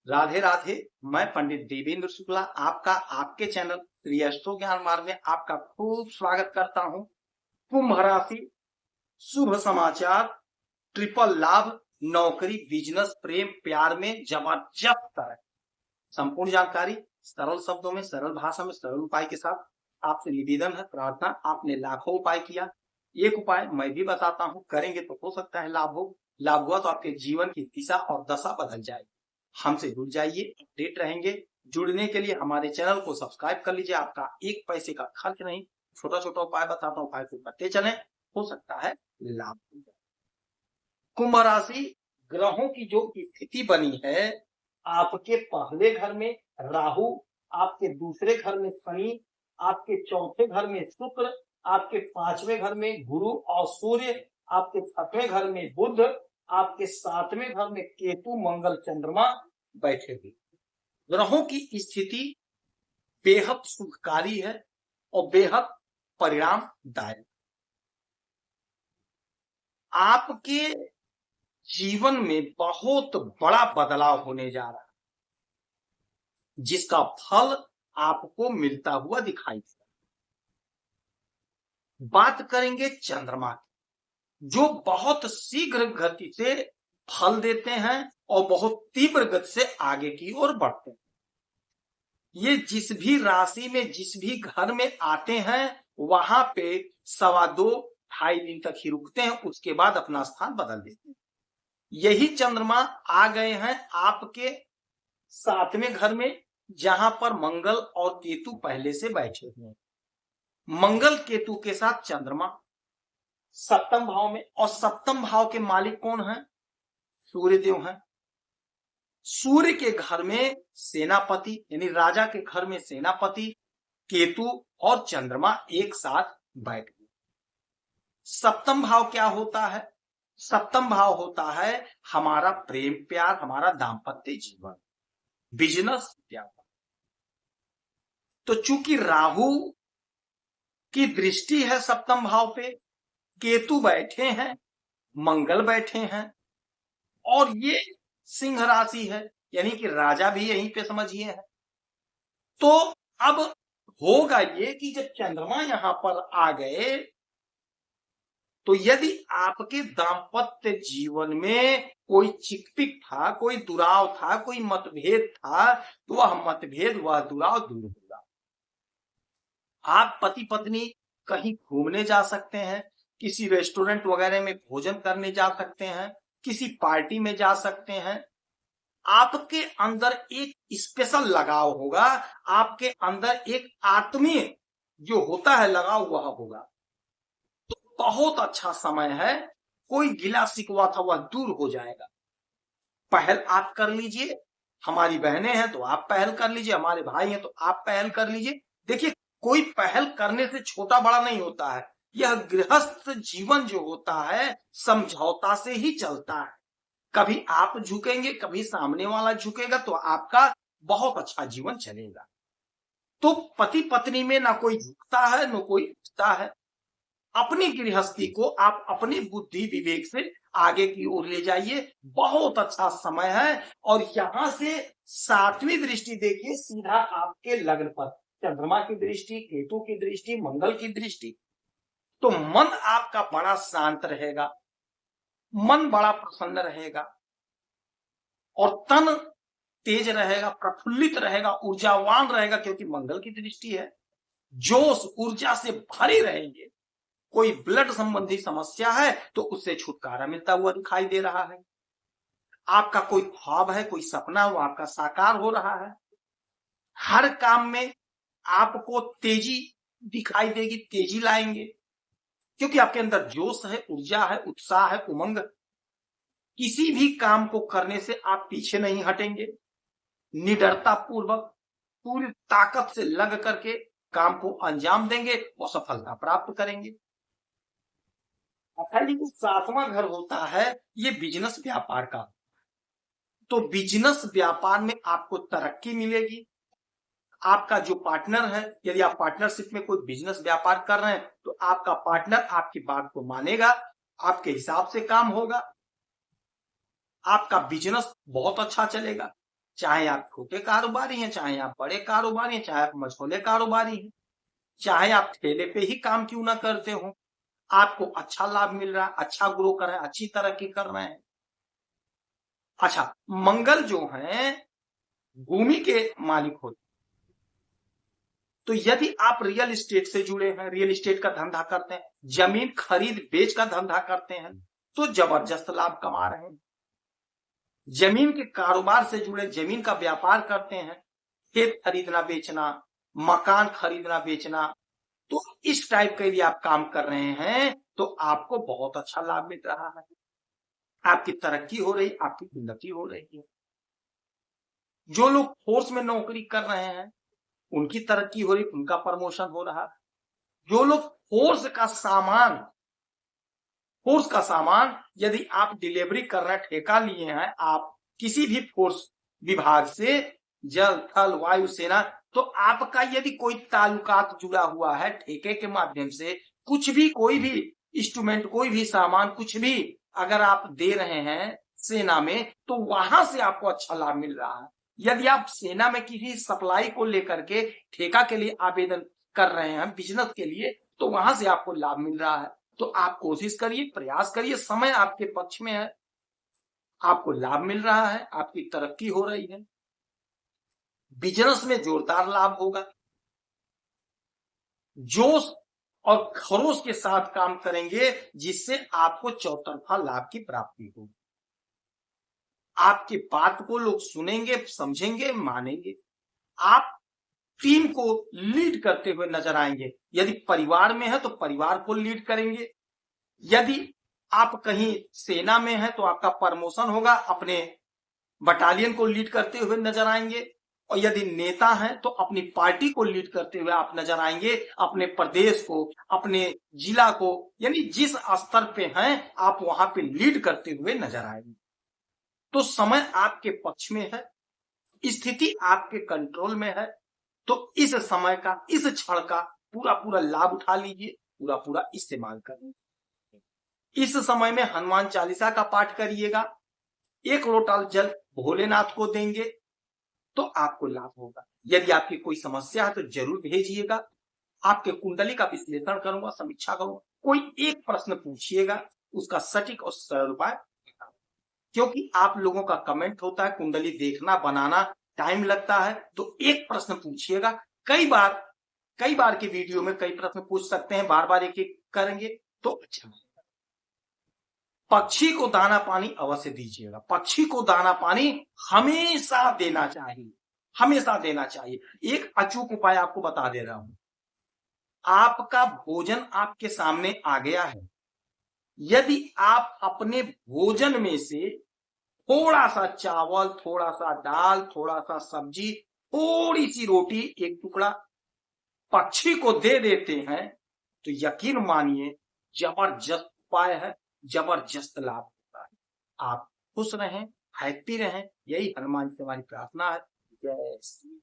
राधे राधे। मैं पंडित देवेंद्र शुक्ला आपका आपके चैनल श्री एस्ट्रो ज्ञान मार्ग में आपका खूब स्वागत करता हूं। कुंभ राशि, शुभ समाचार, ट्रिपल लाभ, नौकरी, बिजनेस, प्रेम, प्यार में जबरदस्त तरह। संपूर्ण जानकारी सरल शब्दों में, सरल भाषा में, सरल उपाय के साथ आपसे निवेदन है, प्रार्थना। आपने लाखों उपाय किया, एक उपाय मैं भी बताता हूं, करेंगे तो हो सकता है लाभ हो। लाभ हुआ तो आपके जीवन की दिशा और दशा बदल जाएगी। हमसे जुड़ जाइए, अपडेट रहेंगे। जुड़ने के लिए हमारे चैनल को सब्सक्राइब कर लीजिए, आपका एक पैसे का खर्च नहीं। छोटा छोटा उपाय बताता हूँ, उपाय को करते चले, हो सकता है लाभ। कुंभ राशि, ग्रहों की जो स्थिति बनी है, आपके पहले घर में राहु, आपके दूसरे घर में शनि, आपके चौथे घर में शुक्र, आपके पांचवें घर में गुरु और सूर्य, आपके छठवें घर में बुध, आपके सातवें घर में केतु, मंगल, चंद्रमा बैठे हुए। ग्रहों की स्थिति बेहद शुभकारी है और बेहद परिणामदायक। आपके जीवन में बहुत बड़ा बदलाव होने जा रहा है, जिसका फल आपको मिलता हुआ दिखाई दे रहा है। बात करेंगे चंद्रमा की, जो बहुत शीघ्र गति से फल देते हैं और बहुत तीव्र गति से आगे की ओर बढ़ते हैं। ये जिस भी राशि में, जिस भी घर में आते हैं, वहां पे 2.25 दिन तक ही रुकते हैं, उसके बाद अपना स्थान बदल देते हैं। यही चंद्रमा आ गए हैं आपके 7वें घर में, जहां पर मंगल और केतु पहले से बैठे हुए हैं। मंगल केतु के साथ चंद्रमा सप्तम भाव में, और सप्तम भाव के मालिक कौन है? सूर्यदेव हैं। सूर्य के घर में सेनापति, यानी राजा के घर में सेनापति केतु और चंद्रमा एक साथ बैठ गए। सप्तम भाव क्या होता है? सप्तम भाव होता है हमारा प्रेम प्यार, हमारा दाम्पत्य जीवन, बिजनेस, व्यापार। तो चूंकि राहु की दृष्टि है सप्तम भाव पे, केतु बैठे हैं, मंगल बैठे हैं, और ये सिंह राशि है, यानी कि राजा भी यहीं पे समझिए है। तो अब होगा ये कि जब चंद्रमा यहां पर आ गए, तो यदि आपके दाम्पत्य जीवन में कोई चिकपिक था, कोई दुराव था, कोई मतभेद था, तो वह मतभेद, वह दुराव दूर होगा। आप पति पत्नी कहीं घूमने जा सकते हैं, किसी रेस्टोरेंट वगैरह में भोजन करने जा सकते हैं, किसी पार्टी में जा सकते हैं। आपके अंदर एक स्पेशल लगाव होगा, आपके अंदर एक आत्मीय जो होता है लगाव हुआ होगा। तो बहुत अच्छा समय है, कोई गिला शिकवा था वह दूर हो जाएगा। पहल आप कर लीजिए, हमारी बहनें हैं तो आप पहल कर लीजिए, हमारे भाई हैं तो आप पहल कर लीजिए। देखिए, कोई पहल करने से छोटा बड़ा नहीं होता है। यह गृहस्थ जीवन जो होता है समझौता से ही चलता है। कभी आप झुकेंगे, कभी सामने वाला झुकेगा, तो आपका बहुत अच्छा जीवन चलेगा। तो पति पत्नी में ना कोई झुकता है, ना कोई उठता है। अपनी गृहस्थी को आप अपनी बुद्धि विवेक से आगे की ओर ले जाइए, बहुत अच्छा समय है। और यहां से 7वीं दृष्टि देखिए, सीधा आपके लग्न पर, चंद्रमा की दृष्टि, केतु की दृष्टि, मंगल की दृष्टि। तो मन आपका बड़ा शांत रहेगा, मन बड़ा प्रसन्न रहेगा, और तन तेज रहेगा, प्रफुल्लित रहेगा, ऊर्जावान रहेगा, क्योंकि मंगल की दृष्टि है। जोश ऊर्जा से भरे रहेंगे। कोई ब्लड संबंधी समस्या है तो उससे छुटकारा मिलता हुआ दिखाई दे रहा है। आपका कोई ख्वाब है, कोई सपना, वो आपका साकार हो रहा है। हर काम में आपको तेजी दिखाई देगी, तेजी लाएंगे, क्योंकि आपके अंदर जोश है, ऊर्जा है, उत्साह है, उमंग। किसी भी काम को करने से आप पीछे नहीं हटेंगे। निडरता पूर्वक पूरी ताकत से लग करके काम को अंजाम देंगे और सफलता प्राप्त करेंगे। जो 7वां घर होता है ये बिजनेस व्यापार का, तो बिजनेस व्यापार में आपको तरक्की मिलेगी। आपका जो पार्टनर है, यदि आप पार्टनरशिप में कोई बिजनेस व्यापार कर रहे हैं, तो आपका पार्टनर आपकी बात को मानेगा, आपके हिसाब से काम होगा, आपका बिजनेस बहुत अच्छा चलेगा। चाहे आप छोटे कारोबारी हैं, चाहे आप बड़े कारोबारी हैं, चाहे आप मझोले कारोबारी हैं, चाहे आप ठेले पे ही काम क्यों ना करते हो, आपको अच्छा लाभ मिल रहा है, अच्छा ग्रो कर रहे हैं, अच्छी तरक्की कर रहे हैं। अच्छा, मंगल जो है भूमि के मालिक होते, तो यदि आप रियल एस्टेट से जुड़े हैं, रियल एस्टेट का धंधा करते हैं, जमीन खरीद बेच का धंधा करते हैं, तो जबरदस्त लाभ कमा रहे हैं। जमीन के कारोबार से जुड़े, जमीन का व्यापार करते हैं, खेत खरीदना बेचना, मकान खरीदना बेचना, तो इस टाइप के यदि आप काम कर रहे हैं तो आपको बहुत अच्छा लाभ मिल रहा है, आपकी तरक्की हो रही, आपकी उन्नति हो रही है। जो लोग फोर्स में नौकरी कर रहे हैं उनकी तरक्की हो रही, उनका प्रमोशन हो रहा। जो लोग फोर्स का सामान यदि आप डिलीवरी कर रहे हैं, ठेका लिए हैं आप किसी भी फोर्स विभाग से, जल थल वायु सेना, तो आपका यदि कोई ताल्लुकात जुड़ा हुआ है ठेके के माध्यम से, कुछ भी कोई भी इंस्ट्रूमेंट, कोई भी सामान, कुछ भी अगर आप दे रहे हैं सेना में, तो वहां से आपको अच्छा लाभ मिल रहा है। यदि आप सेना में किसी सप्लाई को लेकर के ठेका के लिए आवेदन कर रहे हैं बिजनेस के लिए, तो वहां से आपको लाभ मिल रहा है। तो आप कोशिश करिए, प्रयास करिए, समय आपके पक्ष में है, आपको लाभ मिल रहा है, आपकी तरक्की हो रही है, बिजनेस में जोरदार लाभ होगा। जोश और खरोश के साथ काम करेंगे जिससे आपको चौतरफा लाभ की प्राप्ति होगी। आपकी बात को लोग सुनेंगे, समझेंगे, मानेंगे। आप टीम को लीड करते हुए नजर आएंगे। यदि परिवार में है तो परिवार को लीड करेंगे, यदि आप कहीं सेना में है तो आपका प्रमोशन होगा, अपने बटालियन को लीड करते हुए नजर आएंगे, और यदि नेता हैं तो अपनी पार्टी को लीड करते हुए आप नजर आएंगे, अपने प्रदेश को, अपने जिला को, यानी जिस स्तर पे हैं आप वहां पे लीड करते हुए नजर आएंगे। तो समय आपके पक्ष में है, स्थिति आपके कंट्रोल में है, तो इस समय का, इस क्षण का पूरा पूरा लाभ उठा लीजिए, पूरा पूरा इस्तेमाल करिए। इस समय में हनुमान चालीसा का पाठ करिएगा, 1 लोटा जल भोलेनाथ को देंगे तो आपको लाभ होगा। यदि आपकी कोई समस्या है तो जरूर भेजिएगा, आपके कुंडली का विश्लेषण करूंगा, समीक्षा करूंगा। कोई एक प्रश्न पूछिएगा, उसका सटीक और सरल उपाय, क्योंकि आप लोगों का कमेंट होता है, कुंडली देखना बनाना टाइम लगता है, तो एक प्रश्न पूछिएगा। कई बार के वीडियो में कई प्रश्न पूछ सकते हैं, बार बार एक एक करेंगे तो अच्छा। पक्षी को दाना पानी अवश्य दीजिएगा, पक्षी को दाना पानी हमेशा देना चाहिए, हमेशा देना चाहिए। एक अचूक उपाय आपको बता दे रहा हूं, आपका भोजन आपके सामने आ गया है, यदि आप अपने भोजन में से थोड़ा सा चावल, थोड़ा सा दाल, थोड़ा सा सब्जी, थोड़ी सी रोटी, एक टुकड़ा पक्षी को दे देते हैं, तो यकीन मानिए जबरदस्त उपाय है, जबरदस्त लाभ होता है। आप खुश रहें, हैप्पी रहें, यही हनुमान से हमारी प्रार्थना है। जय श्री